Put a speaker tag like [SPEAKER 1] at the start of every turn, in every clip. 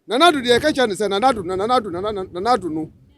[SPEAKER 1] nanadu de ka cha ne se nanadu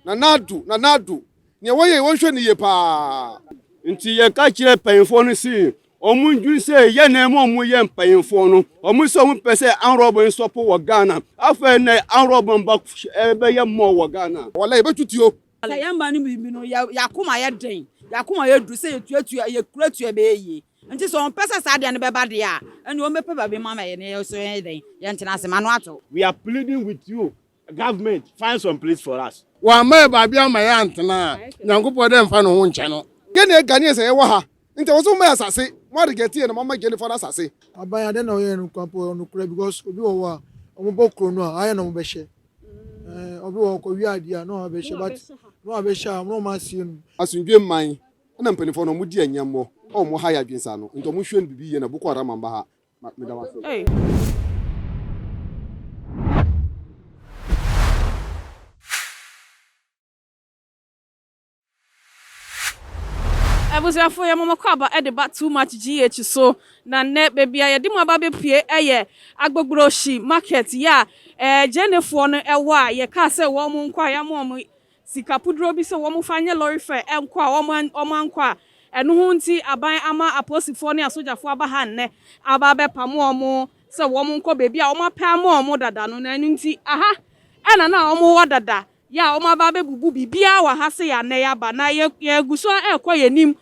[SPEAKER 1] nanadu ne woye wonhwe ne ye pa
[SPEAKER 2] nti ye ka kire panyimfo no si omunju se ye na emo mu ye panyimfo no omuso mu pese anrobo nsopo wo Ghana afa na anrobo mba ebe ye mo wo Ghana
[SPEAKER 1] wala e betutio
[SPEAKER 3] yamba ni bibi no yakoma ye den yakoma ye du se yetuatua ye kuratua be yi nti so on pese sa de ne beba de a ene o mepe ba be mama ye ne so ye den ye ntina se manu ato.
[SPEAKER 2] We are pleading with you government find some place for us
[SPEAKER 1] wa ma ba bia ma ya ntena nyankopo de mfa no ho nche no gene gani se ye wo ha nti wo so ma asase mo de getie na mama gene for asase
[SPEAKER 4] abaya de na o ye no kwapo no kura because obi wo wa omo bokro no a aye na mo be hye obi wo ko wi ade a no be hye but no abehye a mo ma sie no
[SPEAKER 1] asundwe man na mpanifo no mo di anyammo o mo ha ya dwensa no nti mo hwe no bibi ye na boko ara mamba ha me da wase
[SPEAKER 5] Abusiafo ya mama kwaba e de ba too much GH so na ne baby ya de mo aba be pie eye Agbogbloshie market ya jenefo no ewo a ye ka se wo mo nkwa ya mo sika pudro bi se wo mo fanye lorry fare enkwa wo mo ankwa eno hu nti aban ama aposifo ne asojafo aba ha nne aba be pamo mo se wo mo nkọ baby a wo ma pa mo dada no na enu nti aha ena na wo mo wo dada ya wo ma ba be bubu bibia wa ha se ya ne ya ba na ye guso ekọ yenim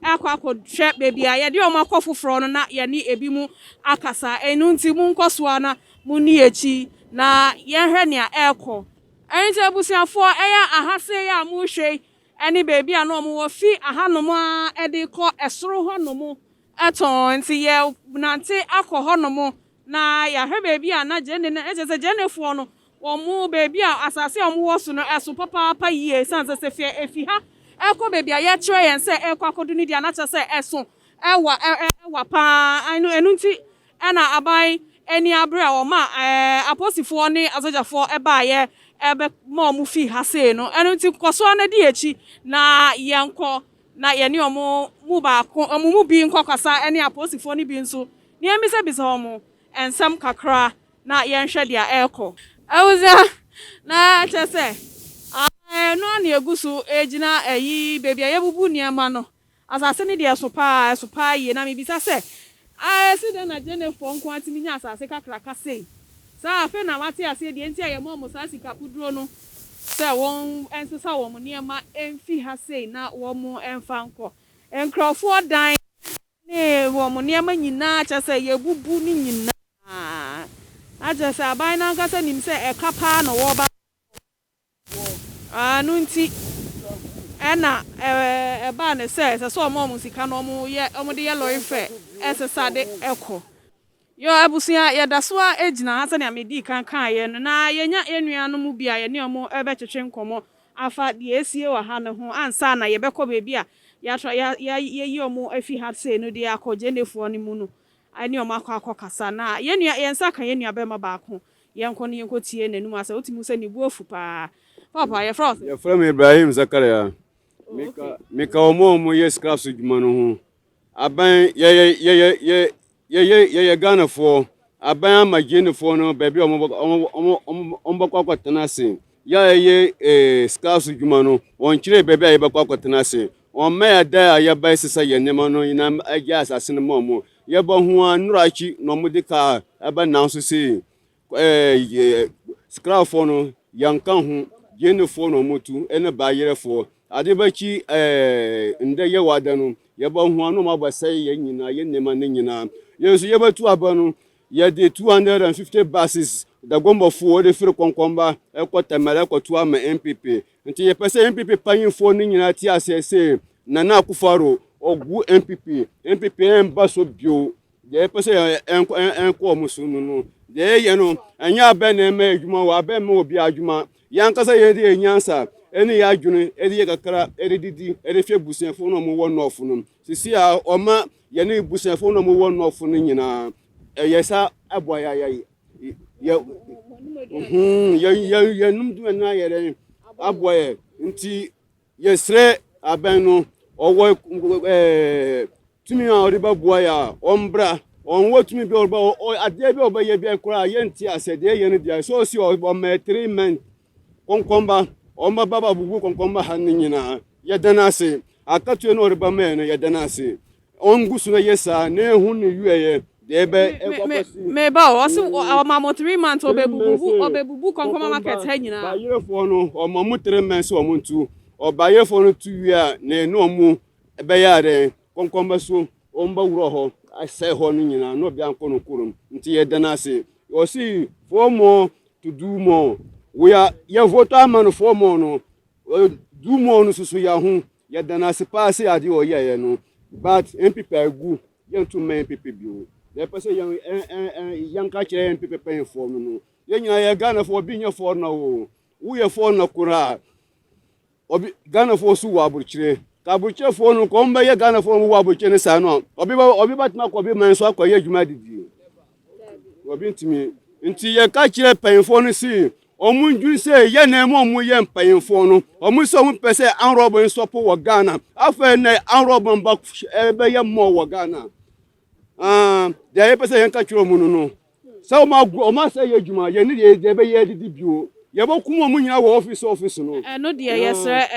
[SPEAKER 5] akwa hwe baby a ye de wo ma kọ foforo no na ye ni ebi mu akasa enu nti mu nkọso na mu ni echi na ye hwe ne a ekọ enje abusiafo eya aha se ya mu hwe eni baby a no mo wo fi aha no mo a de kọ esoro ho no mo eton nti ye nante akọ ho no mo na ya hwe baby a na jene na ejese jenefo no omu baby a asase omu woso no eso papa yie sanse se fie efi ha eko baby a ye kire yen se eko akodu ni dia na che se eso ewa pa enu nti na abai eni abre o ma aposifo ni asojafo eba ye ebe mo mu fi ha se no enu nti koso na di echi na yenko na ye ni omu mu ba ko omu mu bi nkokasa eni aposifo ni bi nso ni emisa bisa omu ensam kakra na yenhwe dia eko awuza na chese no na egusu ejina eyi baby aye bubu niema no asase ni dia sopa ye na me bisa se si de na jenefo nko atimi nya asase kakra kase sa afi na mate ase de enti aye mo musa sika puduro no se won ensesa wo mo niema emfi ha sei na wo mo emfa nko enkrofo dan ne wo mo niema nyina chese ye bubu ni nyina aja sa bai na nkasa nim se ekapa no wo ba anu nti ena eba ne se so mo sika no mo de ye lorry fare esesade eko yo abusia ye dasoa ejina ha se ne amedi kan ye no na yenya enua no mu bia ye ne omo ebe twetwe nkomo afa de esie wa ha ne ho ansa na ye bekọ bebi a ya yi omo afi ha se no de akọje nefo no mu no ani o makọ kasa na yenua yensa kan yenua be ma baako yenko ne yenko tie nanum asa otimu se ne buofu pa papa ye frost
[SPEAKER 2] ye from Ibrahim Zakaria meka omo yes class djuma no ho aban ye Ghana fo aban amagene fo no baby omo bakọ tenase ye class djuma no on kire baby aye bakọ tenase on me da aye ba sisa ye nema no ina agya asase no mo ye ba ho anurachi no modika aba nan so se scrafo no yanka ho jenefo no motu ene ba yerefo ade ba ki nde ye wada no ye ba ho anu ma ba sai ye nyina ye nema ne nyina yesu ye ba tu aba no ye de 250 buses da gombo fo de fire konkomba ekotemele ekotu ama MPP nti ye pese MPP panyinfo ne nyina ti asese nana akufaro ogu MPP emba so bio ye pese enko musunu no de ye no anya be na eme adwuma wa be me obi adwuma yankasa ye de enyansa eni ya adwune edi ye kakra edidi edefie busenfo no mo wo nofu no sisi a oma ye ne busenfo no mo wo nofu no nyina yesa aboya ye numdu na ye aboya nti yesre aben no owo tumi a oriba boya ombra on what me be or ade be obeye bi ekura yenti asede ye ne dia so si o me 3 men konkomba o ma baba bubu konkomba han nyina ye dana ase akatu no reba men ye dana ase on gusu na yesa na ehun ne yueye de be
[SPEAKER 5] me ba o se o ma mo 3 months obebubu konkomba market ha nyina
[SPEAKER 2] ba ye fo no o ma mo 3 men so o mo ntu o ba ye fo no tu wi a na no mu be ya de konkomba so o mba wuro ho ase ho no nyina no bia nko no kurum nti ye dana ase o si for more to do more we are ye vote man for more no do more no so ya hu ye dana ase pass ade o ye no but MPP agu ye to men MPP bio the person young ka kire MPP pen for no ye nyina ye Ghana for bi nya for na o wo ye for na kura obi Ghana for su wa burkire ka burkire for no ko mba ye Ghana for wa burkire ne sa no obi ba tuma ko bi man so akoye adwuma didi obi ntimi nti ye ka kire pen for no si omunju se ye na emu ye pen for no omu so mu pese anrobo nso po wo Ghana afa na anrobo mba ebe ye mo wo Ghana de ye pese ye ka kire mu no so o ma se ye adwuma ye ni de be ye didi bio ye bokum omu nyina wo office no
[SPEAKER 5] no de yesre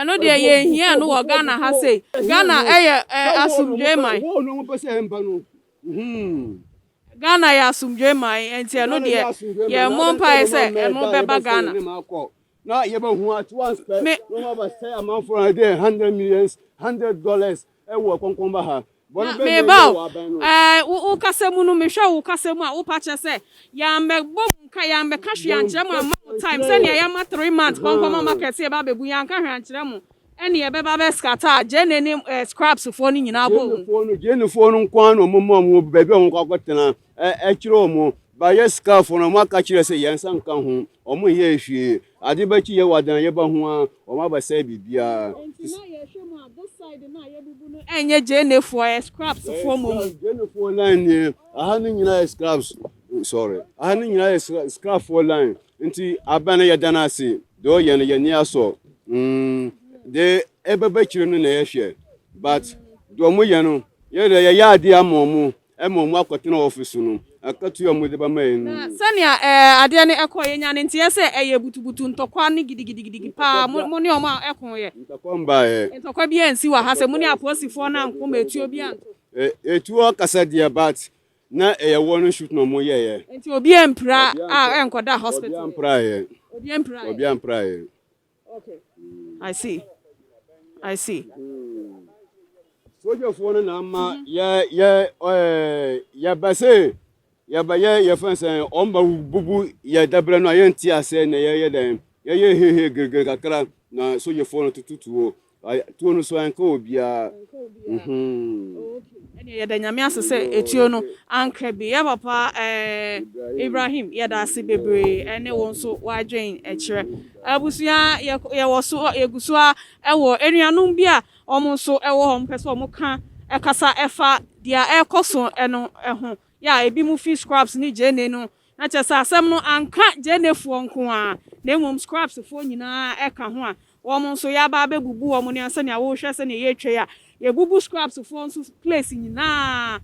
[SPEAKER 5] no de ye hia no wo Ghana ha sei Ghana asumdwe mai
[SPEAKER 2] wo no mo pese mba no
[SPEAKER 5] Ghana ya asumdwe mai enti no de ye mompa ese no beba Ghana
[SPEAKER 2] na ye ba hu at once no ma ba say amount for a day $100 million $100 e wo konkomba ha
[SPEAKER 5] me ba wo kasemu no me hwe wo kasemu a wo pa che se ya mbegbo nka ya mbeka hwe ankyere mu time se ne ya ma 3 months konkomba market e ba bebu ya nka hwe ankyere mu ene ye beba be scatter je ne ni scraps fo ni nyina bo
[SPEAKER 2] je ne fo no nkwan no mo bebe on kwa kwetena kire mo ba ye scarf no mo aka kire se yensa nka ho o mo ye hwie ade ba ki ye wadan ye ba ho a o ma ba sai bibia
[SPEAKER 5] entina ye hwe mu a this side na ye bubu no enye je ne fo scraps fo mo
[SPEAKER 2] je ne fo line ni aha ni nyina scraps sorry aha ni nyina scrap fo line nti abana ye dana ase do ye ne ye ni aso de ebebe kire no na ye hwe but do mo ye no ye de ye ya ade amomu akwatena office no akatu yo mo de ba mai no
[SPEAKER 5] sania ade ne ekoye nya ne ntie se eye butubutu ntokwa ne gidigidi pa mo ne o ma ekoye
[SPEAKER 2] ntokwa mba
[SPEAKER 5] ntokwa bi ensi wa ha se mo ne aposifo na nko metuo bi an
[SPEAKER 2] etuo kasa dia but na eye wonu shoot no mo ye
[SPEAKER 5] nti obi empra enkoda hospital
[SPEAKER 2] obi empra
[SPEAKER 5] okay I see
[SPEAKER 2] sojo fo na ma ya base ya ba ye fanse omba bubu ya dabre no ye nti ase na ye den ye hehe gege kakra na sojo fo no tututuo tuo no so anka obia
[SPEAKER 5] ene ye da nyame asese etuo no anka bi ya papa Ibrahim ye da ase bebre ene won so wadwen ekire abusua ye wo so egusua ewo enuanum bia omo so ewo hom pese omo ka ekasa efa dia ekoso eno eho ya ebi mu fish scraps ni jene no na chesa asem no anka jene fo nko a na emom scraps fo nyina eka ho a omo so ya ba bebubu omo ne ase ne wo hwe se ne ye twe ya ye bubu scraps fo nso place nyina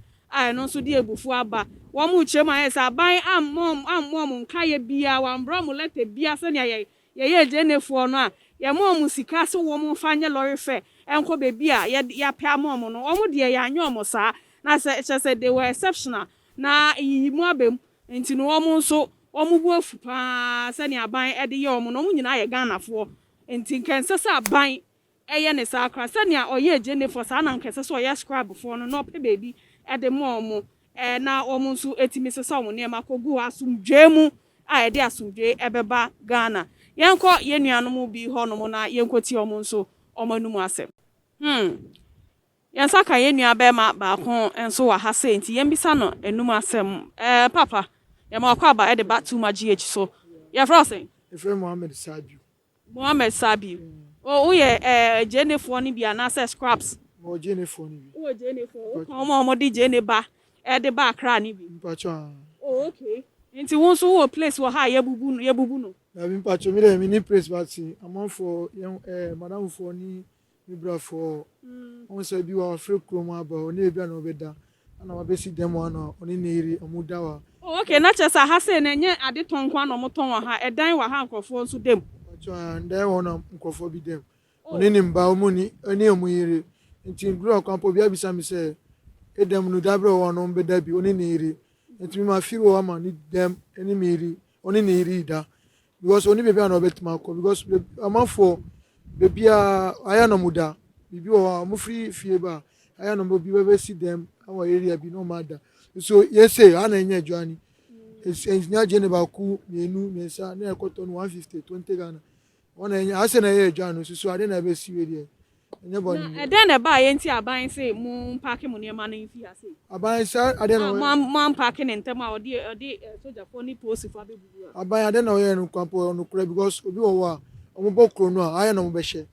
[SPEAKER 5] no so di ebufu aba wo mu chema yesa ban ammom nka ye bia wa mbra mu lete bia se ne ye jene fo no a ye mom sika se wo mu fanye lorry fe enko bebi a ya pia mom no wo mu de ya anyo sa na se they were exceptional na yimu abem enti no wo mu nso wo mu bu afu pa se ne aban e de ye wo mu no mu nyina ye Ghana fo enti kense se aban eye ne sa akra se ne oye jene fo sa na nkese se oye scrap fo no pe bebi e de mom na wo mu nso etimi se sa wo ne makogu asumdwe mu a e de asumdwe ebeba Ghana yenko yenuanom bi honom na yenkoti omo nso omanum asem yansa ka yenua be ma ba ko enso wa ha se nti yembisa no enum asem papa ye ma kwa ba e de ba too much GH so ye frosing
[SPEAKER 4] Efre
[SPEAKER 5] Mohammed Sabiu o ye jenefo ni bia na se scraps
[SPEAKER 4] mo jenefo ni bi
[SPEAKER 5] o jenefo ko mo di jene ba e de ba akra ni bi
[SPEAKER 4] mpacho
[SPEAKER 5] okay nti won so wo place wo ha ye bubu no
[SPEAKER 4] na bi mpacho mi de mi ni place party among for madam for ni mi bra for on se bi wa free chrome aba o ni bia na obeda ana wabesi dem wana oni neri omudawa
[SPEAKER 5] Okay, na chesa ha say na nye ade tonkwa no moton wa ha edan wa ha nkrofo nso dem.
[SPEAKER 4] Acho ndan wona nkofo bi dem. Oni ni mba omuni ani omuyire. Nti nduro kwampo bia bisa mi say edem no dabre wo no mbeda bi oni neri. Nti mi ma feel wo ama ni dem ani miri oni neri da. Because oni bebi ana obetima ko because amafo bebi aya no muda bibi wo mo free fie ba aya no bi be si dem our area bi no matter. So yes say ana enye adwani engineer general ku menu mensa na ekoto no 150 20 Ghana ona enye ase na ye adwani so ade na be si we there enye boni
[SPEAKER 5] E den na ba ye nti aban say mu park mu ne ma no fi ase
[SPEAKER 4] aban sa ade na
[SPEAKER 5] man park ne ntem a odi soldier for ni post for abebubu
[SPEAKER 4] aban ade na ye no kwampo no kura because obi wo wa omo kro no aya na mo be hye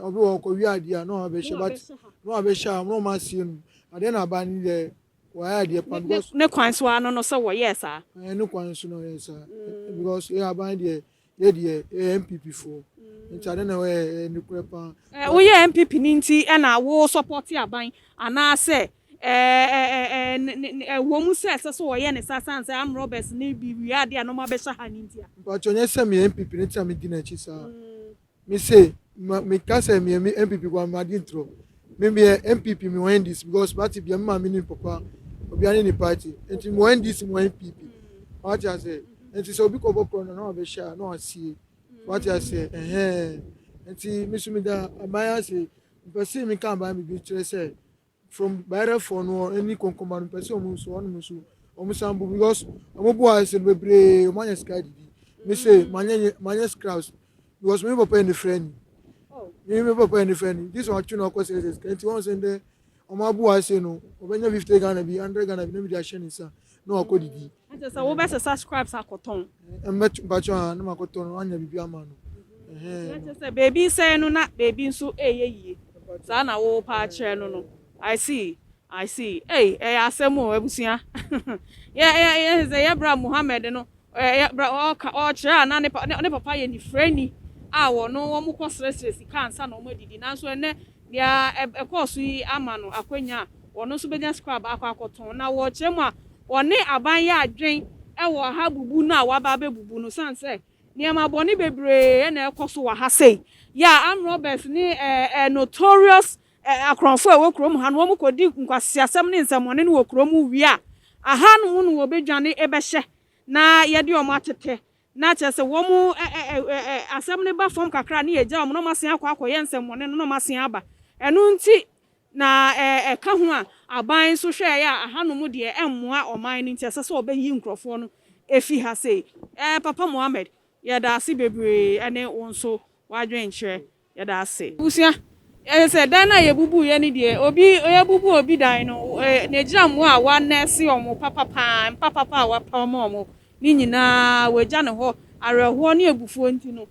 [SPEAKER 4] obi wo ko wi ade a no be hye but no be hye no ma si no ade na aban ni there why dey pan because
[SPEAKER 5] ne kwan so ano no so wo yes ah
[SPEAKER 4] no kwan so no yes because e aban dey dey MPP for nti ade na we ni kwepa
[SPEAKER 5] wo ye MPP ni nti e na wo support aban ana se wo mu se so wo ye ne sasanse am Roberts ni bi wi ade no ma be sha ha ni nti a
[SPEAKER 4] but onye se me MPP ni ti am di na chi sa me say me ka se me MPP kwa ma di intro me MPP me when this because party bi am ma me ni papa obiani ni party enti mo NDC mo MPP what I say enti so bi ko bokro na be share na asie what I say enti me sumi da amaya say person me kan ba me bi kire say from bare for no any konkoma no person omo so ono so omo sambu because omo bo I say bebre manya sky didi me say manya scraps because me papa any friend me papa any friend this one tune ko say enti one say there omabu I say no obenya 50 Ghana bi 100 Ghana bi na mi dia share nsa na akodidi
[SPEAKER 5] ante say wo be subscribe akoton
[SPEAKER 4] emmet bacho na makoton anya bibi ama no
[SPEAKER 5] ante say baby say no na baby nso eyeye sa na wo pa kire no I see asemo abusia yeah say Abraham Muhammad no bra o kire na ne papa ye ni freni a wo no wo mu ko sresre sika ansa na wo madidi nanso ene ya ekosu yi ama no akwanya wono so benya scrap akoton na wo chemu a woni aban ya adwen wo ha bubu na wa ba be bubu no sanse niam boni bebre na ekoso wa ha sei ya am Roberts ni notorious akronfo e wo krom ha no wo kodi nkwasiasem ne nsamone ne wo krom wi a aha no no wo bedwane e be hye na ye de o ma tete na chese wo mu asem ne ba fom kakra ne ye gya o no masen akwa ye nsamone no masen aba enu nti na ka ho a aban so hwe ya ahanom de emmoa oman ni nti sese obeyi nkrofo no efi ha sei papa Mohammed ya da ase bebre ene wonso wadwen kire ya da ase busia se dan na ye bubu ye ni de obi ye bubu obi dan no na gira mo a wa nurse omo papa wa pa omo ni nyina wagia ne ho areho ne ebufuo nti no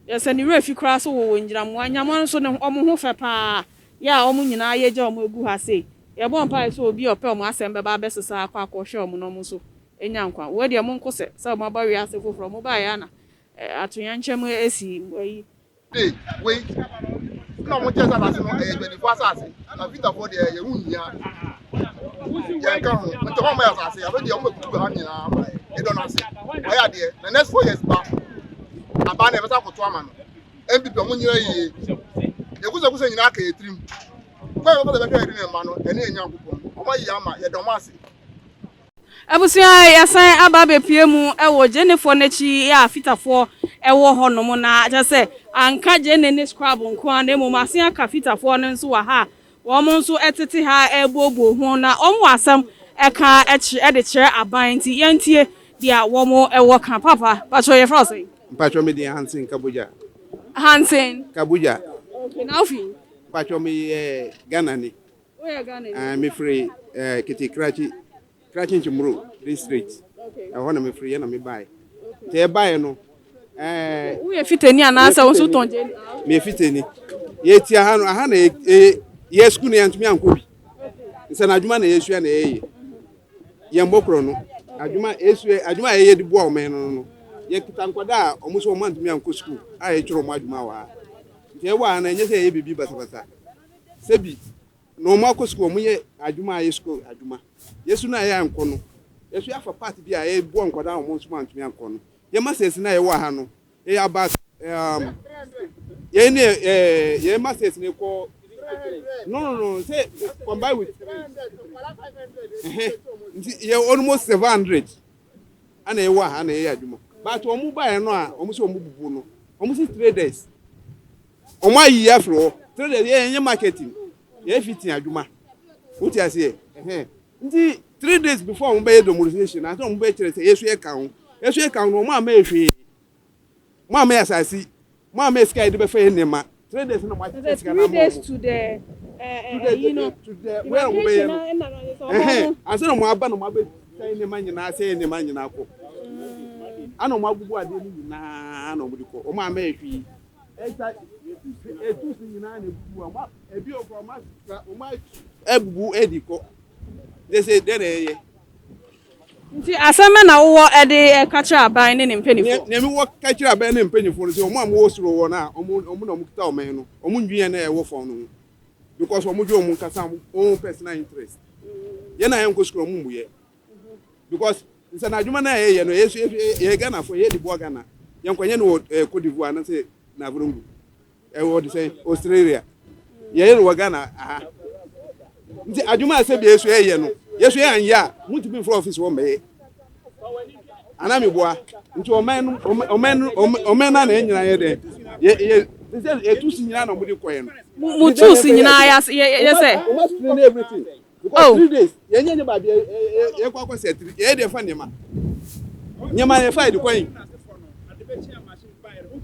[SPEAKER 5] yese ni refi kra so wo ngira mo anyamo nso ne omo ho fe pa ya omo nyina ye gya omo egu ha sei ye bon pa so obi ope omo asem be ba besesa akwa hwe omo no mo so enya nkwa we de mo nkose se omo ba wi ase foforo mo ba ya na atonya nchem esi yi
[SPEAKER 1] Hey, wait. No mo tell that no e be the asase na vita for there ye hunnia ye kan ho nto ho ma asase ya be de omo kuku ha nyina ma e don ase why are there the next 4 years back aba na be sa koto ama no MPP omo nyira yi ye kusa nyina aka etrim kwa yo ko be ka eri ne ma no ene enya nkopon omo yi ama ye don ase
[SPEAKER 5] abusia yasan aba bepie mu ewo jenefo nachi ya fitafo ewo honom na jase anka jene ne scrub nko an emu masen aka fitafo no nso wa ha wo mo nso etete ha ebobo ho na omo asam eka echi de kire aban ti yentie dia wo mo ewo kan papa pacho ye frose
[SPEAKER 6] Pacho me di Hansen Kabuja.
[SPEAKER 5] Hansen
[SPEAKER 6] Kabuja.
[SPEAKER 5] okay now fi
[SPEAKER 6] Pacho me Ghana ni.
[SPEAKER 5] where Ghana
[SPEAKER 6] Me free kiti Krachi Chimuru district.
[SPEAKER 5] okay
[SPEAKER 6] I want me free na me buy. Te buy no.
[SPEAKER 5] we fiteni anasa won so tonje
[SPEAKER 6] Me fiteni. Ye ti aha na ye school na ntumi anko bi. Nsa na adwuma na yesu na ye. Ye mbokro no. Adwuma ye di bo o men no. Ye kita nkwada omo so o man ntumi anko school. A ye tworo mo adwuma wa. Te wa na nye se ye bibi basabasa. Sebi no ma ko school mu ye adwuma a ye school adwuma yesu na ye anko no yesu ya fa part bi a ye bo nkoda o mo nso antumi anko no ye masters na ye wa ha no ye about ye ne ye masters ne ko no say combine with ye almost 700 ana ye wa ha na ye adwuma but o mu ba ye no a o mu so o mu bubu no o mu 3 days o ma yi afro 3 days ye marketing ye fitin adwuma wuti ase nti 3 days before we be demonstration I don't be chere say yesu e kan no ma ma ehwe ma ma asasi ma ma sky de be fa enema 3 days no ma
[SPEAKER 5] the 3 days to the you know
[SPEAKER 6] to the where we be and so mo aba no ma be say enema nyina ko ana mo agugu ade ni nyina na mo diko o ma ma ehwe etu si nyina na ebubu ama ebi o ma ebubu ediko they say there
[SPEAKER 5] nti aseme na wo ede kacha aban ne mpanifo
[SPEAKER 6] ne me wo kacha aban ne mpanifo so mo am wo suro wo na omo na omo kita omen no omo ndwian na e wo fon no because omo dwo omo nkasa own personal interest ye na yen ko suro omo muye because nsa na adwuma na ye no yesu ye Ghana fo ye di bo Ghana yen kwanye no Cote d'Ivoire na say na vrungu e wo di say Australia ye no Ghana aha nti adwuma ase bi yesu ye no yesu ye anya mutimi for office wo me ana mi boa nti omen na enyina ye de ye etu si nyina na mo di koye no
[SPEAKER 5] mutu si nyina ya say
[SPEAKER 6] o must clean everything because 3 days ye nyenye ba ye kwa set ye de fa nema nyema ye fa di koye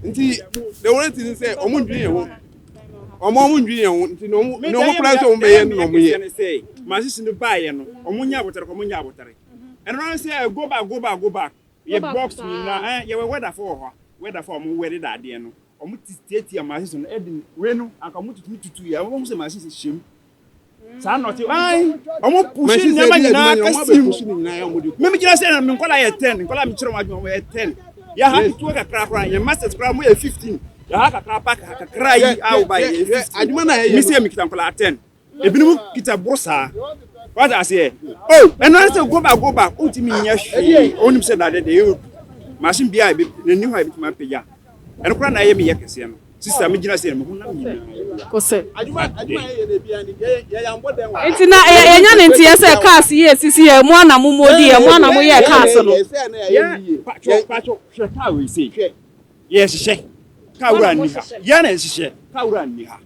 [SPEAKER 6] nti the one thing say omo ndwi ye ho omo ndwi ye ho nti no plan so me ye no mo ye
[SPEAKER 7] masisi no baye no omunya abotare ko munya abotare eno no say go back ye box ni na ye weather for omo weather da de no omo titieti masisi no edin we no aka mo tutu ya omo say masisi shem sa not ai omo push ni ma nyina kasim me gina say na me nkola ye 10 nkola me kire ma ye 10 ya ha to kakra ye masters kra mo ye 15 ya ha kakra pack kakra yi au ba ye 15
[SPEAKER 6] adwuma na ye
[SPEAKER 7] mi say me kita nkola 10 ebinum kita brosa what I say oh and I say go back ultimi nya hwe onim say that dey machine bia na ni hwa bitima peja and kura na ye me yekese no sister me gina say me hunna me
[SPEAKER 5] ko say
[SPEAKER 6] adwuma ye de bia ni ye yambo den wa
[SPEAKER 5] nti na enya ne nti ye say cars ye sisi ye mo na mo modi ye mo na mo ye cars no
[SPEAKER 7] ye pacho hwe ka we say ye hye ka wura ni ha ye na hye ka wura ni ha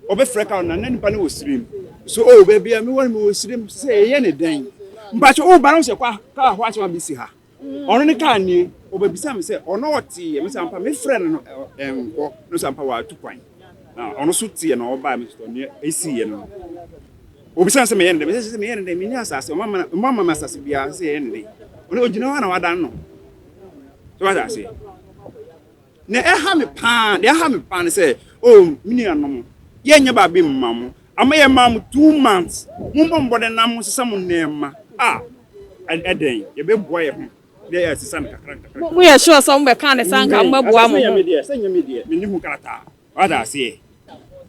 [SPEAKER 7] obe freka na nipa ne wosirim so oh baby me won me wosirim say ye ne den mpacho o ba no se kwa ka ho ache ma bisi ha ono ne ka ni obabisa me say ono oti ye me sampa me friend no enko no sampa wa tukwan na ono so tie na oba me sto ne esi ye no obisa se me ye ne me se me ye ne me ni asase mama asase bia se ye ne ono ogina wa na wadan no so what I say ne ha me pan say oh mini anom yenye ba bi mamu amaye mamu 2 months mumbo de nam sesam nema eden ye be boy ye ho de ye sesam kakra
[SPEAKER 5] mo ye sure so mbe kan sanka mbaboa mo
[SPEAKER 7] senya me de me ni hu karata wada se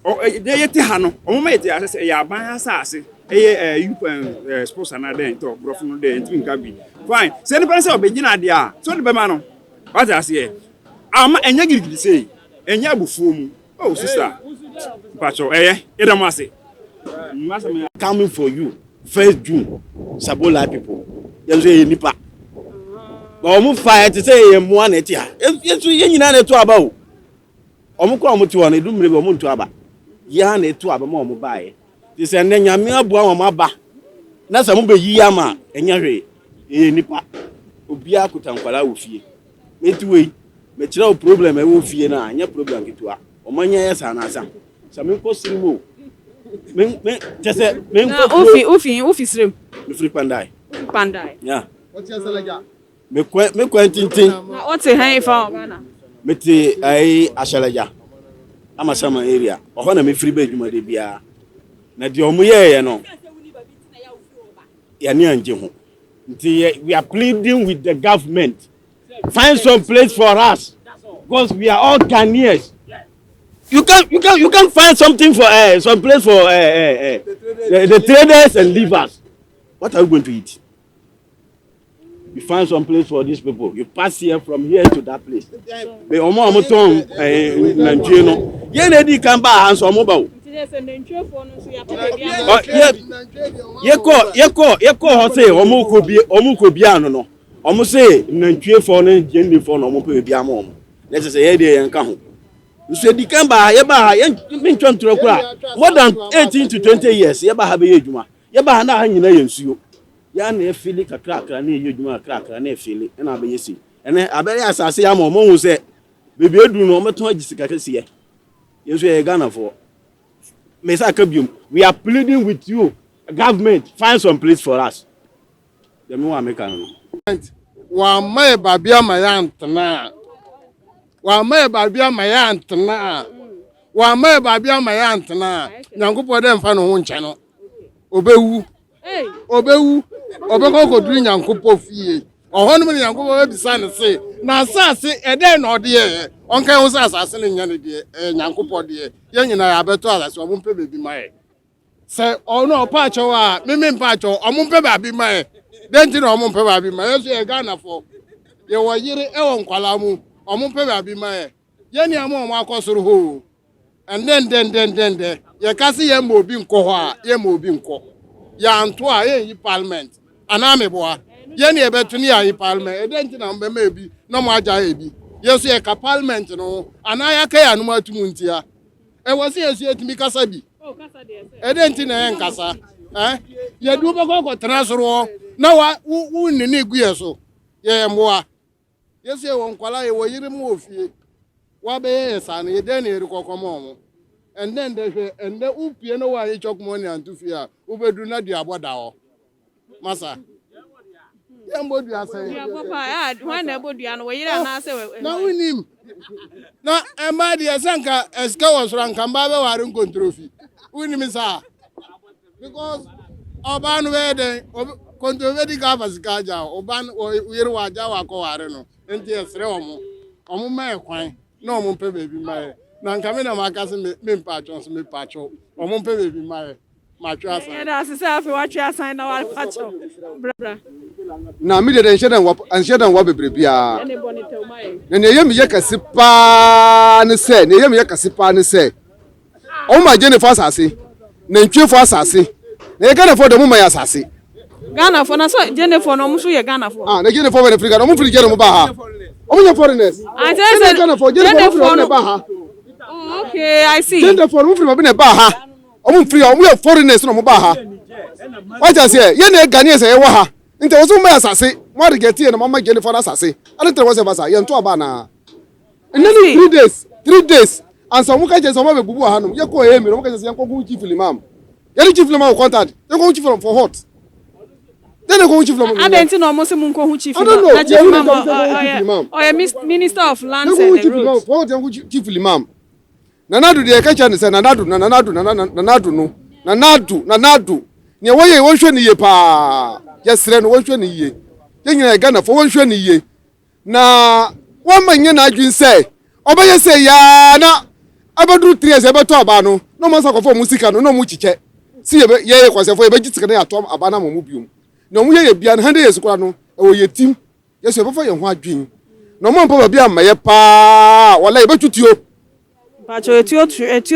[SPEAKER 7] o de ye ti ha no o mo ye ti ase ya ban asase eye you sports na den to brofo no de ntimi nka bi fine se ni pense obegina de a so de be ma no wada se ama enya girigiri sei enya abufuo mu oh sister Pacho, Edamasi.
[SPEAKER 8] Coming for you, 1st June, Sabola people. You say nipa. But omu fire to say you one etia. Yes, you na neto aba. Omu kwa omu tu ane dumre omu tu aba. Ya neto aba mo omu bae. Ti say na nyame aboa omu aba. Na sa mu be yi ama enya hwe. Nipa. Obi akutankwala wo fie. Metuwe. Me kira o problem e wo fie na anya problem kitua. Omanya yesa na asa. Samin ko sirimo. Men just men ko
[SPEAKER 5] ofi srim.
[SPEAKER 8] Me free pandai. Yeah.
[SPEAKER 1] What's your salaja?
[SPEAKER 8] Me ko tintin.
[SPEAKER 5] Na what say han fa Ghana.
[SPEAKER 8] Me ti ai ashalaja. Ama sama area. Oho na me free be adwuma de bia. Na de omo ye no. Ya ni anje ho. Nti we are pleading with the government. Find some place for us because we are all Ghanaians. You can find something for some place for the traders and leavers. What are you going to eat? You find some place for these people. You pass here from here to that place. But omo ton Nigeria no. Ye na di kan ba hands omo ba o. Ye ko ho say omo ko bi ano no. Omo say Nigeria for no je for no omo pe bi am omo. Let us say here dey yan ka ho. So di kan ba ye me ntwa ntoro kura more than 18 to 20 years ye ba ha be ye adwuma. Ye ba ha na ha nyina ye nsuo. Ya na efili kakra na ye adwuma kakra na efili na be yesi. Ene abere asase ya mo hu se bebi edu no meto agisika kese ye. Yeso ye Ghana for. Mesa kabium. We are pleading with you, government, find some place for us. Dem no America no.
[SPEAKER 9] Wa mai babia mayantna. Wa mai babia mayantna. Wa mai babia mayantna. Nyankopɔ dem fa no ho nche no. Obewu. Obewu. Obeko koduru Nyankopɔ fie. Ohonum ne Nyankopɔ bisa ne se. Na asase ede na ode ye. Onka ho asase ne nya ne de Nyankopɔ de. Ye nyina ya beto asase omo mpe bebi mai. Se ono pa cho a meme mpa cho omo mpe babi mai. Denti na omo mpe babi mai. Yeso ye Ghana for. Ye wo yire e won kwala mu. Omo mpe babi mai. Ye ni amo omo akosoro ho. And then ye kasi ye mo obi nko ho a ye mo obi nko. Ya anto a ye parliament. Aname boa. Ye ni ebetu ni ya parliament. E denti na mbe mebi no mo aja ebi. Yeso ye ka parliament no anaya ka ya no atumu ntia. E wasi yeso etimi kasa bi. Oh kasa de ese. E denti na ye nkasa. Ye du be ko transoro na wa wu ni gu yeso. Ye mboa. Yeso ye won kwala ye wo yire mu ofie. Wa be ye sa na ye den na eri kokomo mo. And then and the upie no wa ye chok money antu fia. Ubedu na di aboda ho. Masa. Embodu ase. Ya
[SPEAKER 5] papa, when embodu an we yira na ase we.
[SPEAKER 9] Na winim. Na ema di esanka eske was ranka mba be warin controfi. Winim sa. Because oban we den controfi ga fasika ja oban yiri wa ja wa ko ware no. Enti esre omo. Omo ma ekwan na omo mpe bebi mai. Na nka me na makase me mpacho so me pacho. Omo mpe bebi mai. Macho asan.
[SPEAKER 5] Ya da se afi wa twa asan na wa pacho. Bra.
[SPEAKER 2] Na mi de anshedan wa bebrebia na ne yemi ye kasipa ne se ne yemi ye kasipa ne se o ma je ne fa asase na ntwe fo asase na ye Ghana fo de mo ma ya asase
[SPEAKER 5] Ghana fo na so je ne fo no mo so ye Ghana fo
[SPEAKER 2] na je ne fo we Africa no mo free je no mo ba ha o mo ye foreigners
[SPEAKER 5] I say
[SPEAKER 2] Ghana fo je ne fo no ba ha
[SPEAKER 5] oh okay I see
[SPEAKER 2] je ne fo mo free ba ne ba ha o mo free o mo ye foreigners no mo ba ha what I say ye ne Ghanaians ye wo ha nte woso ma asase mo de get here na mama gele for asase and tell was basa ye nto aba na and then 3 days and some ka je some be bubu ha no ye ko ye mi no ka je ye ko gu chief imam ye chief imam contact ye ko chief from for hot then go chief imam
[SPEAKER 5] adenti no mo se mun ko hu chief na chief imam oh yeah minister of lands and the roads
[SPEAKER 2] for hot ye chief imam nanadu de ka cha ne se nanadu no ne wo ye wo hwe ne ye pa yesre no wonhwe ne yie yenyina Ghana fo wonhwe ne yie na wamanye na adwin se obeye se ya na abaduru 3 years ebeto aba no no mansa kofo musika no mu chiche si ye kwasefo ye begitika na atom aba na mu biom na mu ye bia na 100 years kwa no e wo ye tim yeso ebefo ye ho adwin no mo mpa ba bia maye pa wala ye betutio
[SPEAKER 5] pa cho etio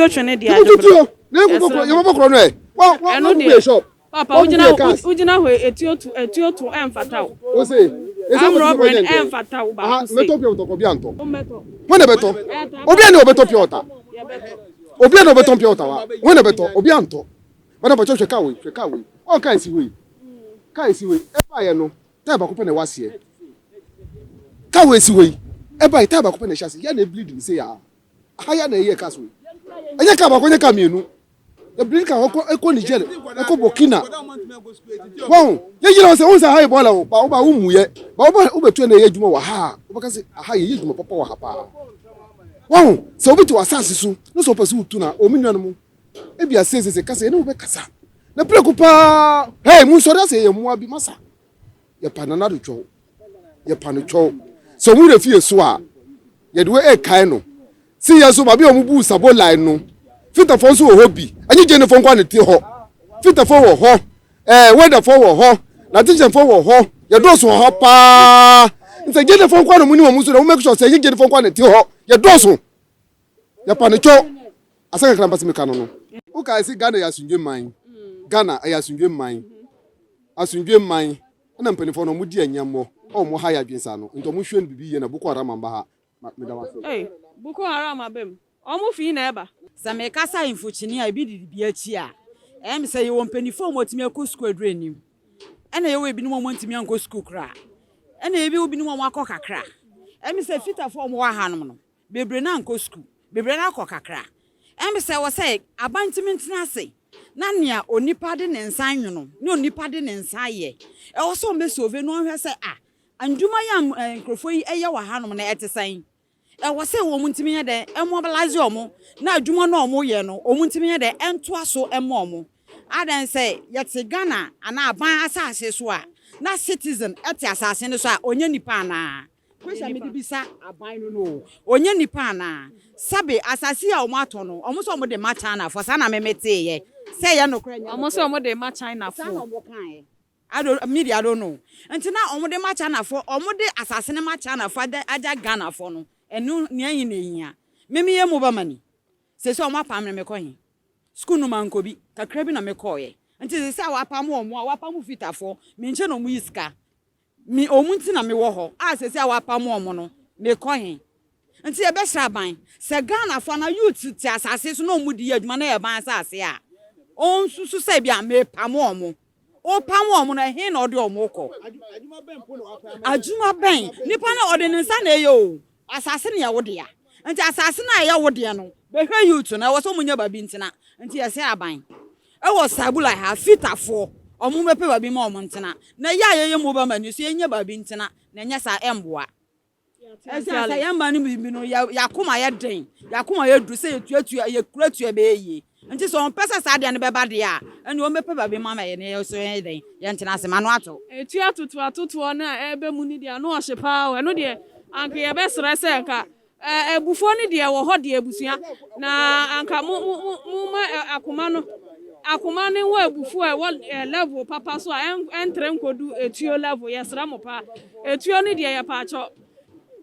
[SPEAKER 5] twene dia
[SPEAKER 2] betutio na ko ye bobokro no e wa no shop
[SPEAKER 5] papa ujina ho etiotu emfatao
[SPEAKER 2] o say
[SPEAKER 5] amrobren emfatao ba
[SPEAKER 2] say meto pio to ko bia nto wona beto obi na obeto pio ta obi na obeto pio ta wa wona beto obi anto wona ba hwe ka we o kan si we e ba ye no ta ba ko pe na wase ka we si we e ba ta ba ko pe na hyase ya na bleed ni say ya ha ya na ye ka so anya ka ba ko nya ka mienu the blinka eko Niger eko Burkina won ye jira se won ha ebola o ba umuye ba obetu na ye djuma wa ha obaka se aha ye djuma papa wa ha pa won se obetu asase su no so pese utu na ominwa no mu e bia se kasa ene obe kasa na prekupa hey mun so da se ye mu abi masa ye panana do cho ye pano cho so mu refie so a ye de we e kai no
[SPEAKER 10] si yeso ba bi o mu bu sabo line no fita fo so ho bi anyi je ne fo kwa ne ti ho fita fo wo ho weather fo wo ho na teacher fo wo ho ye do so ho pa nse je ne fo kwa no mu ni mo so na make sure say ye je ne fo kwa ne ti ho ye do so ya pa ne cho asaka kran pasi me kanu no o ka si Ghana ya sunje man Ghana ya sunje man asunje man na mpanifo no mu di anyammo o mo ha ya dwensa no nto mo hwen bibi ye na Boko Haram amba ha me da waso
[SPEAKER 5] Boko Haram abem o mo fi na eba
[SPEAKER 3] sa me kasa infochini a bi di bi achi a em say wo mpanifo mo timi akọ school adrenim ena ye we bi no mo ntimi anko school kra ena ye bi obi no mo akọ kakra em say fitafo mo wa hanom no bebre na anko school bebre na akọ kakra em say wo say abantimi ntina ase na nia onipa de ne nsan nwono ne onipa de ne nsan ye e wo so me sove no hwe say anduma ya nkrofo yi eye wa hanom na etesan e wo say wo muntimi ye de e mobilize omo na adwuma na omo ye no o muntimi ye de ento aso emo omo adan say yete Ghana ana aban asase so a na citizen ete asase ne so a onye nipa na kwesha me dibisa aban no onye nipa na sabe asase a omo ato no omo so omo de ma China for sana memete ye say ya no kra nya
[SPEAKER 5] omo so omo de ma China for
[SPEAKER 3] sana omo kan media don't know nti na omo de ma China for omo de asase ne ma China for aja Ghana for no enu ne yin na yin meme ye mo ba mani se so omo apam me koyin school no man ko bi kakra bi na me koye nti se wa apam omo a wa apam fitafo me nche no mu iska mi omunti na me wo ho a se wa apam omo no me koyin nti e be sraban se Ghana for na youth ti asase so no mu di adwuma na e ban asase a on susu se bia me pam omo o pam omo na he na ode omo ko adwuma ben nipa na ode nsa na eyo asase na ye wode ya nti asase na ye wode no be hwe youth na wo so munya babi ntina nti ye se aban e wo sabula ha fitafo omo mepe babi ma omo ntina na ya ye mo ba manu so ye nya babi ntina na nya sa emboa esa sa yamba ni bibi no yakoma ye den yakoma ye du se yetuatu ye kuratu be ye nti so on pesa sa de ne beba de a ene o mepe babi mama ye ne so ye den ye ntina se manu ato
[SPEAKER 5] atutu na ebe mu ni de no ohyepa o eno de anka ye be sere se nka ebufo ni de wo ho de ebusua na anka mu akoma ni wo ebufu e wo level papa so entre nkodu etuo level ye sere mo pa etuo ni de ye pa cho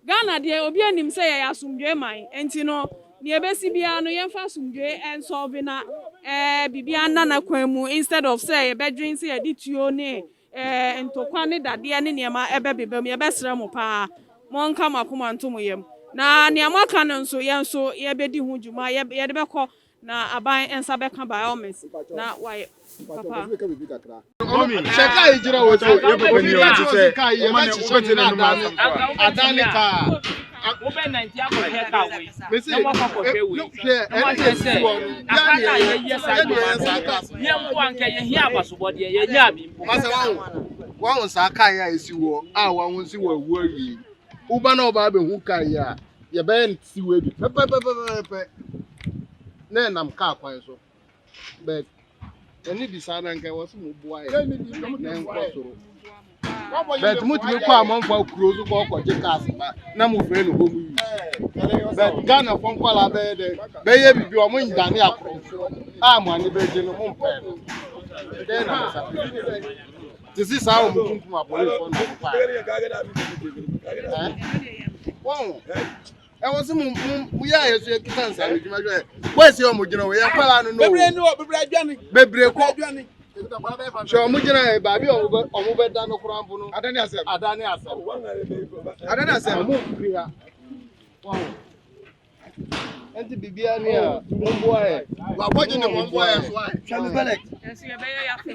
[SPEAKER 5] Ghana de obi anim se ye asumdwe man enti no ne ebesi bia no ye fa asumdwe en solve na bibia na kwan mu instead of say ye bedwin se ye dituo ne ntokwa ne dade ne niema ebebebem ye besere mo pa monka makoma ntomo yem na niema ka no nso ye bedi hu dwuma ye de bekọ na aban ensa beka biomes na why papa
[SPEAKER 9] sheka ijira wo so obi ka ti se ka ye ma chi so na adani ka
[SPEAKER 11] wo be 90 akọ ka we
[SPEAKER 9] mesi
[SPEAKER 11] na mo kọ hwe we
[SPEAKER 9] na ma se
[SPEAKER 11] akata ye sa go ye mo anka ye hia abasobode ye nya bi mpo
[SPEAKER 9] ma se wa sa ka ya esi wo a wa won si wo wu awi uba na oba be hu ka ya ye be nti we bi pe na nam ka kwan so but any bisana nka wo so mo bua ye na nko soro but mutumi kwa amanfo kurozu ko je cars ba na mo fre no homu yi but Ghana fon kwala be ye bibi o mo ndane akro a mo ani be je no mo mpe no de na sa this is how mo kunkum apolice fon no pa won e won se mu ya yeso e kitan sa me djuma jo we se o mo gina we ya kwala no no bebre adwane bebre ko so mo gina e ba bi o mo be da no kurampo no adani asem mo kuri ha wow enti bibia ni a mo boa e wa boje ni mo boa e so ai shall belek
[SPEAKER 5] yes ye be ya fe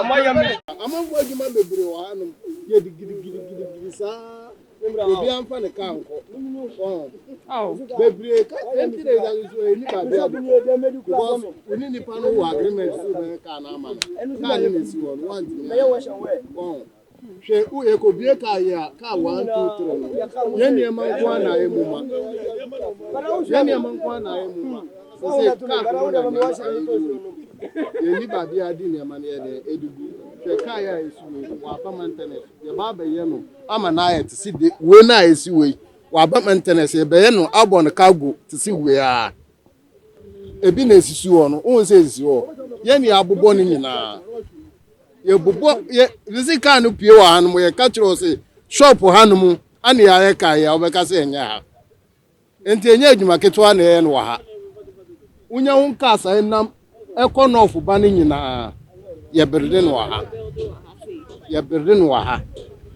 [SPEAKER 9] mo ya me amon bo adwuma bebre wa hanom ye digiri sa obi amfa ne ka nko bebre ka enti de da so eni ba bia because oni ni pa no agreement so be ka na ama ka ni ne si won want me ye we hwe u e ko bie ka ya ka 1 2 3 ye ni ma nko na emuma se ka ko na ye ni ba bia di ne ma ne de edugu hwe ka ya esu wa pa maintenance ye ba be ye no ama na ayet si de we na esi we waba maintenance ebe no abon cargo to see where ebi na esisu ho no won say esi ho ye ni abobọ ni nyina ye bobọ ye risika no pie wa hanum ye ka kiro say shop hanum ani ya ka ya obeka say enya ha enti enya adwuma ketwa na ye no ha unya won ka asa nam ekonofu ba ni nyina ye berde no ha ye berde no ha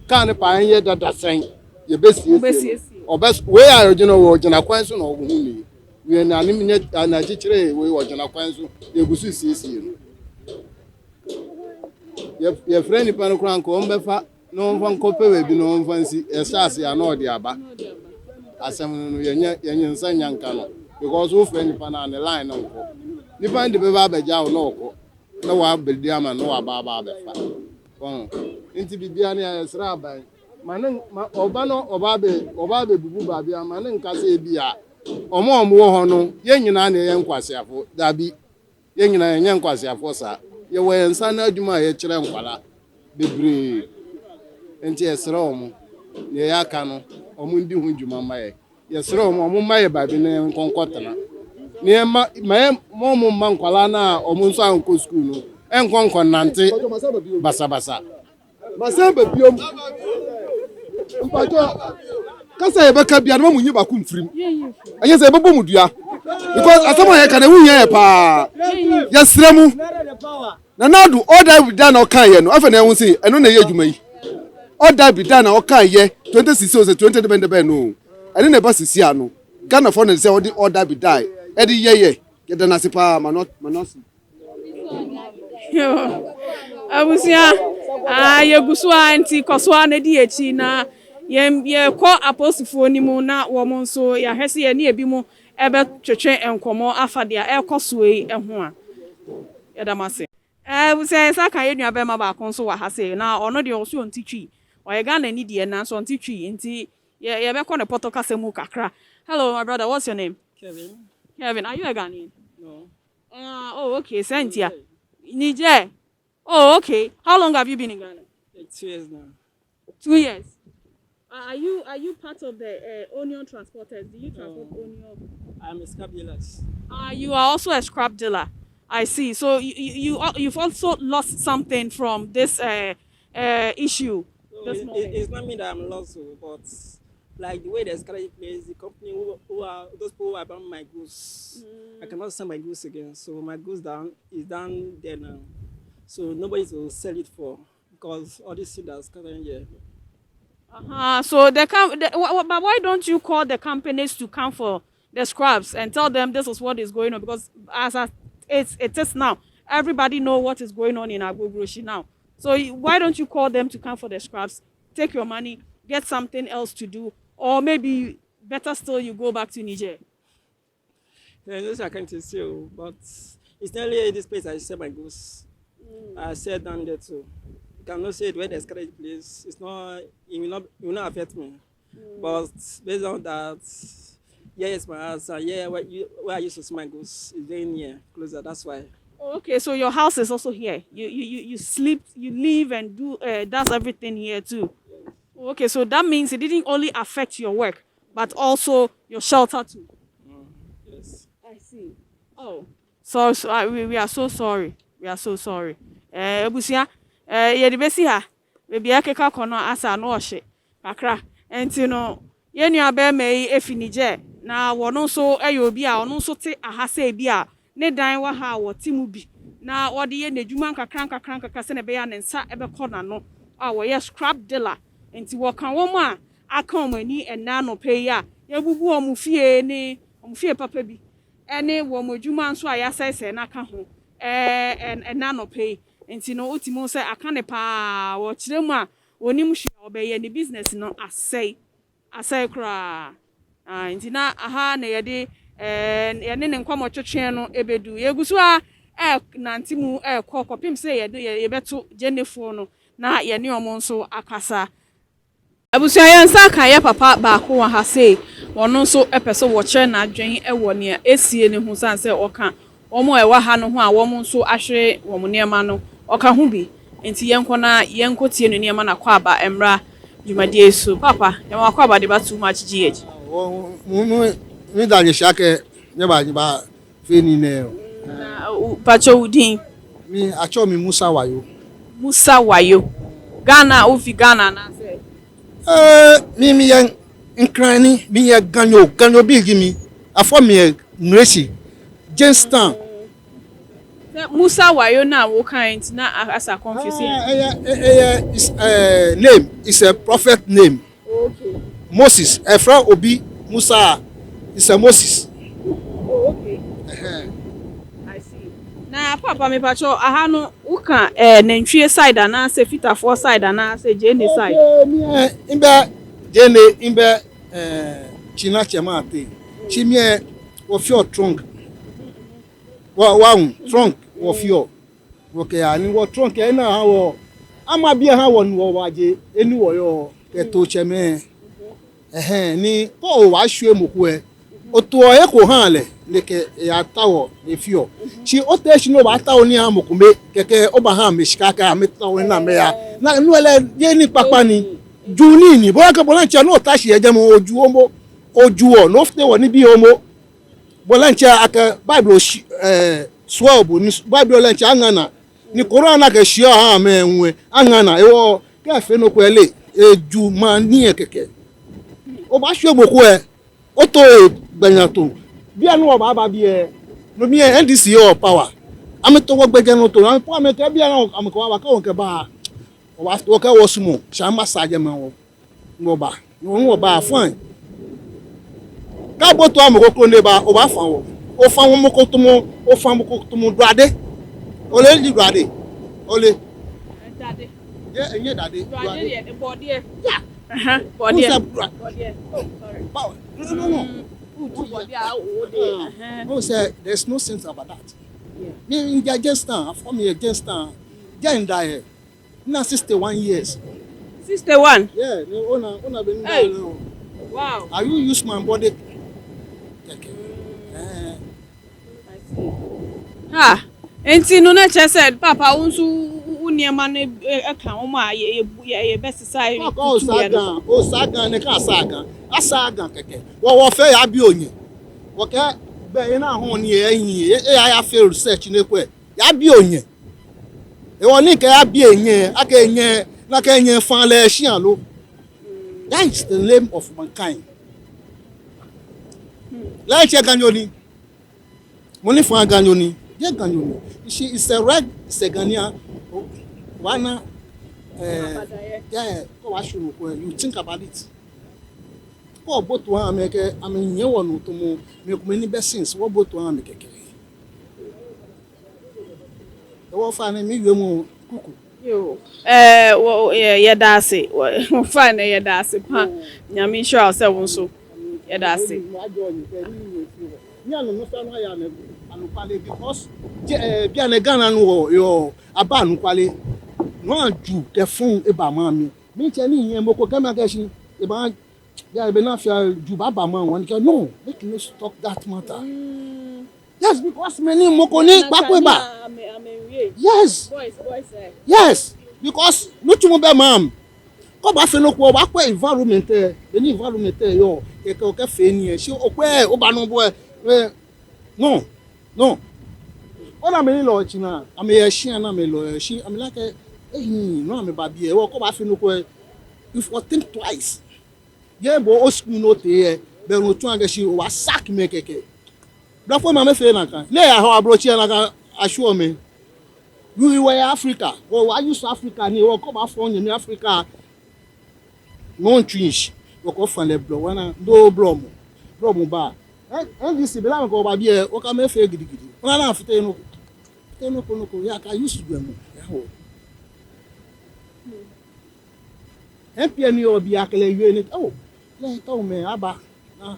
[SPEAKER 9] ka ne pa ye dada sen ye besie obes we are wo jina kwan so na ogu ni we na anim na chichire we wo jina kwan so egusu siesie no ye friend pa no kran ko mbefa no mfa nkope we bi no mfa nsi esase ya na odi aba asem no yenye nsa nyanka no because wo friend pa na line no ko ni pa ndi be ba beja wo no ko na wa bedi ama no wa ba befa bon inti bibia ne esra aban manen oba no oba be bubu ba bia manen nkase ebia omo wo ho no ye nyina na ye nkwasiafo dabi ye nyina ye nkwasiafo sa ye we nsa na adwuma ye kire nkwala bebre enti esra omo ne ya aka no omo ndi hu dwuma maye ye sra omo maye ba bi ne nkonkotana ne mo ma nkwala na omo nso anko school no enkonkon nante basa masamba biom mpacho kasa ebeka bia no munyi ba ku mfrim anye se ebebo mudua because asama ye kana wunya ye pa ya sremu na nadu order bi da na okan ye no afa na ehun se eno na ye adwuma yi order bi da na okan ye 26 or 20 depend no ene na ba sisi ano Ghana for na say order bi da e di ye da na se pa manosi
[SPEAKER 5] abusia yegusu anti koswa na di echi na ye ko apostifo ni mu na wo mo nso ya hwese ye ne ebi mu ebe twetwe enkomo afade a ekoso yi eho a yedamase abusia sa kan ye nua be ma ba kon so wa hase na ono de oso ontitwi oye Ghana ni die na so ontitwi nti ye be ko ne poto kasemu kakra. Hello my brother, what's your name? Kevin, are you a Ghanaian?
[SPEAKER 12] No.
[SPEAKER 5] Oh okay, Sentia. Niger. Oh, okay. How long have you been in Ghana?
[SPEAKER 12] 2 years now.
[SPEAKER 5] 2 years. Are you part of the onion transporters? Do you transport onion?
[SPEAKER 12] I'm a scrap dealer.
[SPEAKER 5] You are also a scrap dealer. I see. So you've also lost something from this issue.
[SPEAKER 12] So it's not me that I'm lost, but like the way the scrap plays, the company who are those people who are buying my goods, I cannot sell my goods again. So my goods is down there now. So nobody will sell it for because all this shit that's coming here.
[SPEAKER 5] So but why don't you call the companies to come for the scraps and tell them this is what is going on? Because it is now, everybody know what is going on in Agbogbloshie now. So why don't you call them to come for the scraps, take your money, get something else to do, or maybe better still you go back to Niger?
[SPEAKER 12] Yeah, this I can't say, but it's nearly this place I sell my goods. I said down there too. You cannot say it where the scratch place. It's not. It will not affect me. But based on that, yeah, it's my house. Yeah, where I used to sell my goods is very near, closer. That's why.
[SPEAKER 5] Okay, so your house is also here. You sleep, you live, and do does everything here too. Okay, so that means it didn't only affect your work, but also your shelter too.
[SPEAKER 12] Yes.
[SPEAKER 5] I see. Oh, so we are so sorry. We are so sorry. Ebusia, ye de besi ha. Bebi akeka kono asa no ohye. Kakra. Enti no, ye nua be mai efinije na wono so obi a ono so te ahase bi a ne dan wa ha wo timu bi. Na wode ye nedwuma kakra se ne be ya ne nsa ebe kona no. A wo ye scrap dealer. Enti wo kan wo mu a aka omani ena no pay a ye bubu omufie ni omufie papa bi. Ene wo modwuma nso a ya sese na ka ho. Ena no pay enti no utimo say aka ne pa wo kire mu a onim hwe obeye ne business no asai kra enti na aha na ye de ye ne nkwamo twetwe no ebedu yegusu a nanti mu kokopim say ye beto jenefo no na ye ne omo nso akasa abusia yensa kan ye papa ba ko wa ha say wono nso epeso wo kire na adwen ewo ne esie ne hu san say oka omo ewa ha no ho a womo nso ahwe womo niema no oka ho bi enti yenko tie no niema na kwa aba emra dwumadie so papa ye wa kwa aba de ba too much gh
[SPEAKER 10] mi da shake ne ba feni ne.
[SPEAKER 5] Na pacho udin.
[SPEAKER 10] Mi acho mi Musa Wayo.
[SPEAKER 5] Musa Wayo. Ghana ofi Ghana na say.
[SPEAKER 10] Mi yan nkrani mi yan ganyo bi gimi. Afọ mi nresi. Jamestown.
[SPEAKER 5] Musa Wayo na wo kind na asa confusing.
[SPEAKER 10] Name is a prophet name.
[SPEAKER 5] Okay.
[SPEAKER 10] Moses. Efra Obi Musa is a Moses.
[SPEAKER 5] Oh, okay. I see. Na papa me pacho aha no uka nantwie side na say fitafo side na say jene side.
[SPEAKER 10] Imbe jene imbe china chema ate. Chimie wo fio trunk. Wa trunk wo fio. Wo ke ani wo trunk e na ha wo ama bia ha wo no waje eni wo yo eto cheme. Ni ko wa hwe moku e. Oto e ko han le leke ya tawo e fio. Chi oteshi no ba tawo ni amokume keke oba ha meshikaka ametawo na me ya. Na nu ele ye ni papa ni juni ni bo ka bolancha no tashi eje mo oju o no fte wo ni bi omo bolancha aka bible swab ni bible lancha angana ni corona ke shio ha me enwe angana ewo ka fe no kwele eju ma ni keke o ba hwe boku e o to gbanyato bi anu o ba bi e no mi NDC o power am to wo gbeje no to am po am ke bi anu am ko wa ka won ke ba o wa to ke wo sumo sha massage ma wo no ba fine ka bo to am ko kro ne ba o ba fa wo o fa won mo ko to mo duade o le di duade o le
[SPEAKER 5] Dade.
[SPEAKER 10] ye enye dade
[SPEAKER 5] Duade de body e.
[SPEAKER 10] yeah
[SPEAKER 5] Body e.
[SPEAKER 10] Sorry. No. No, sir, there's no sense about that. Yeah. Me in Jamestown, from here, Jamestown, die. Now 61 years.
[SPEAKER 5] 61?
[SPEAKER 10] Yeah, ona been
[SPEAKER 5] hey. Wow.
[SPEAKER 10] Are you use my body? Okay.
[SPEAKER 5] I see. Ha. Enti no na che said, Papa, unsu uniema ne aka oma ye best side.
[SPEAKER 10] O saga ne ka saga. Asaga keke. Wo fe ya bi onye. Wo ke be na ho ne eyin ya fe research ne kwe. Ya bi onye. E woni ke ya bi enye, aka enye, na ka enye fan le hia lo. That is the name of mankind. Like Ganyoni. Money for Ganyoni. Yeah, Ganyoni. She is a red Segania. Wana yeah, you think about it. Oh, both one make I mean you want to make many best things. What both one make a the one find me you cuckoo.
[SPEAKER 5] Yo. Well, yeah, that's it. Well, fine, yeah, that's it. I mean, sure, I'll say one so. Yeah, that's it.
[SPEAKER 10] Because Biane Ghana no yo abanu kwale no aju the phone eba mami me tell yen moko kama keshi eba ya be na fia ju baba man won no make you stop that matter. Yes, because many moko ni papo eba. Yes. Boys. Yes, because no tumo be mam. Ko ba fe no ko ba kwa environment any environment yo e ka o ka fe ni e se o pe o ba no boy no ona me lo china am ye hia na me lo shi am like no am ba bia e wo ko ba fi no ko if you think twice ye bo o school no te be no tun aga shi o wa sack me keke da fo ma me fe na kan le ya ho abrochi na kan assure me you were Africa or I use Africa ni wo ko ba fo yin Africa no twinch wo ko fan le bro wana do bro mo ba NDC be la ko ba bi e o ka me fe gidigidi ona na afite no ko ya ka use do mo ya ho MPN obi akele yue ni oh le to me aba na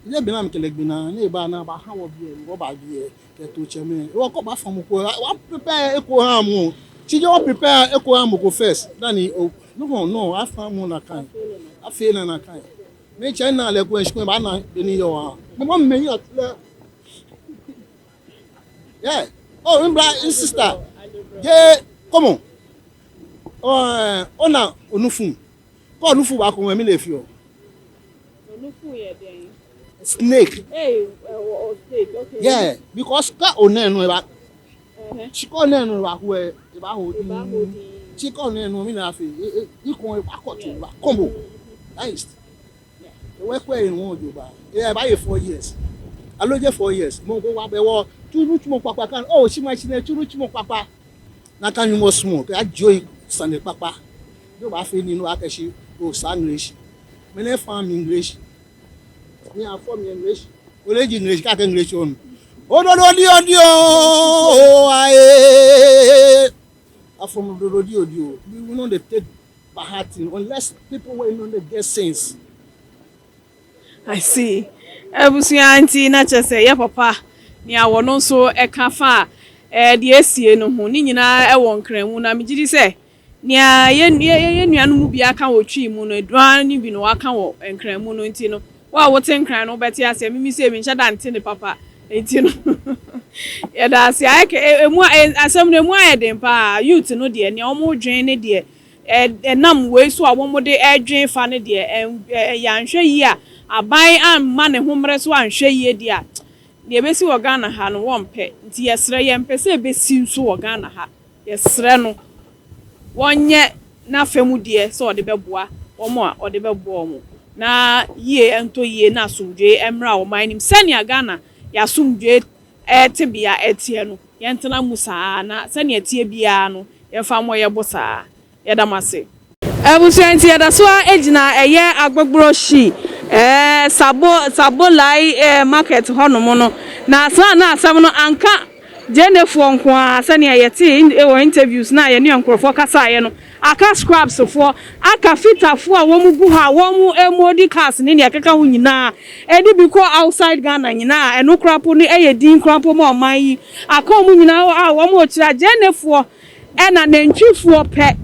[SPEAKER 10] le be na mkele gbina na ba na ba ha wo bi e wo ba bi e ke to cheme wo ko ba fam ko wa prepare eko ha mo chi jo prepare eko ha mo ko first dani no afa mo na kan afi na kan me China le ko nshikwe ba na be ni yo ha mo me yi atla yeah oh mbra sister je come on ona onufu ko onufu ba ko mi le fi o
[SPEAKER 5] no fool ye den.
[SPEAKER 8] Snake.
[SPEAKER 5] Hey, snake. Okay.
[SPEAKER 8] Yeah, because ka onenu ba. Chiko nenu ba ho e ba ho di. Chiko nenu mi na fe. Ikon ba koto ba combo. Nice. The work where in one you ba. Yeah, by 4 years. Aloje 4 years. Mo go wa be wo turu tumo papa kan. Oh, she ma chine turu tumo papa. Na kan you mo smoke. I joy sande papa. You ba fe ni no akeshi o sa English. Me na farm English. Me a form English. Ole English ka English on. Odio aye. From odio. We will not take bahating unless people will not get sense.
[SPEAKER 5] I see. Ebusia anti na chese ye papa ni awo no so e ka fa de asie no ho ni nyina e won kranmu na megidi se nia ye nuanu mu bi aka wo twi mu no eduan ni bi no aka wo nkranmu no nti no wa wo ten kran no beti ase mimi se mi ncha da nti ne papa nti no ye da ase ake emu asem no emu ayeden pa youth no de ne omo dwen ne de nam we so awo mo de edwen fa ne de ya nhwe yi a abai amma ne homre so anhwe yi dia de besi wo Ghana ha no wonpe nti yesre ye mpese besi nso wo Ghana ha yesre no wonye na femu de so de beboa omo a ode beboa omo na ye ento ye na asumdwe emra wo man nim senia Ghana ya asumdwe tebia etie no ye ntena musa na senia tie bia no ye fa mo ye bosa ye damase ebusuanti ye da so ejina eye Agbogbloshie sabolai market hono no na asam no anka jenefo nko a sane ayete interviews na ye ne nkrofo kasa ye no aka scraps fo aka fitafo a wo mu gu ha wo mu emodi cars ne ne akeka ho nyina edi bi ko outside Ghana nyina eno krapo ne eyedin krapo ma oman yi aka mu nyina a wo mu okira jenefo na nantwifo pe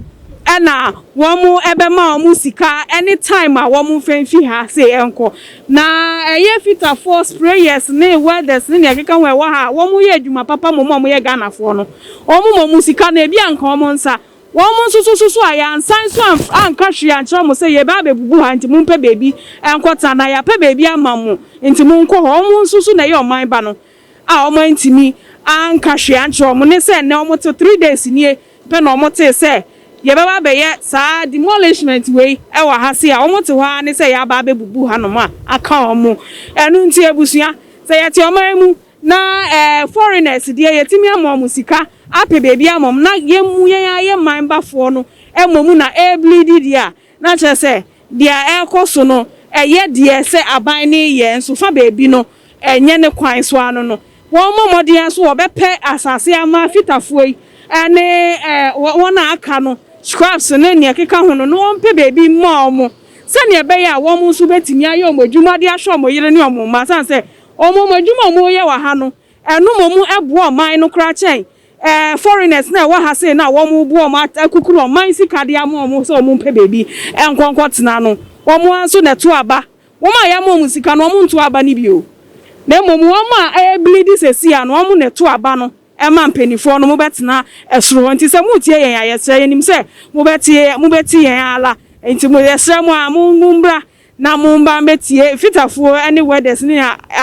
[SPEAKER 5] na womu ebe ma omu sika anytime a womu fenfi ha say enko na eye fita for sprayers ne welders ne akeka we wa ha womu ye adwuma papa momo ye Ghana fo no omu sika na ebi anka omu nsa womu susu aya ansan so anka hwe ancha mo say ye ba bebubu ha nti mumpe bebi enkota na ya pe bebi amamu nti munko omu susu na ye oman ba no a oman ntimi anka hwe ancha omu ne say na omu to 3 days nie pe na omu te say ye baba be ye sa demolishment we e wa ha se a omote ho ne se ya ba bebubu ha no ma aka omo enu nti ebusua se ye ti omamu na foreigners de ye timi amom sika ape bebi amom na ye mu ye man ba fo no emomu na bleed dia na che se dia ekoso no ye de se aban ne ye nso fa bebi no enye ne kwan so anu no wo momode so wo bepe asase ama fitafo yi ene wona aka no scraps ne ne akeka ho no wonpe bebi mo se ne be ya wo mu so betimi aye omodwuma de ahwe omoyire ne omoma san se omodwuma mo ye wa ha no enu momu ebo oman no kra chen foreigners na wa ha se na wo mu bo omo akukuru oman sika de amomo so omumpe bebi enkonkọ tena no wo mu anso na to aba wo ma ya mo mu sika no mo nto aba ni bio na momu wo ma bleed sesi a no mo na to aba no ema mpenifo no mo betena esoro nti se mutie yen ayesere yenim se mo beti yen ala nti mo yesere mo a mo mbra na mo mba betie fitafo any weathers ni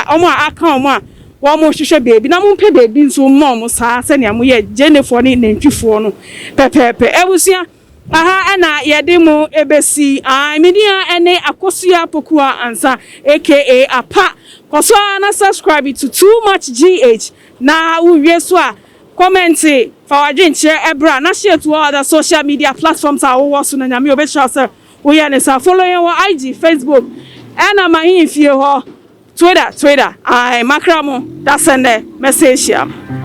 [SPEAKER 5] omo aka omo a wo mo hwehwe bebi na mo mpe bebi nso mo saa se ne mo ye jenefo ni nantwifo no pepepe ebusia aha na yede mo ebesi media ene akosua pokua ansa aka apa koso na subscribe to too much gh na uwie so a comment fa wadwenche ebra na share to all other social media platforms a wo so na nyame obetwa se wo ye ne sa follow your IG Facebook and my infie ho Twitter makramo that send message here.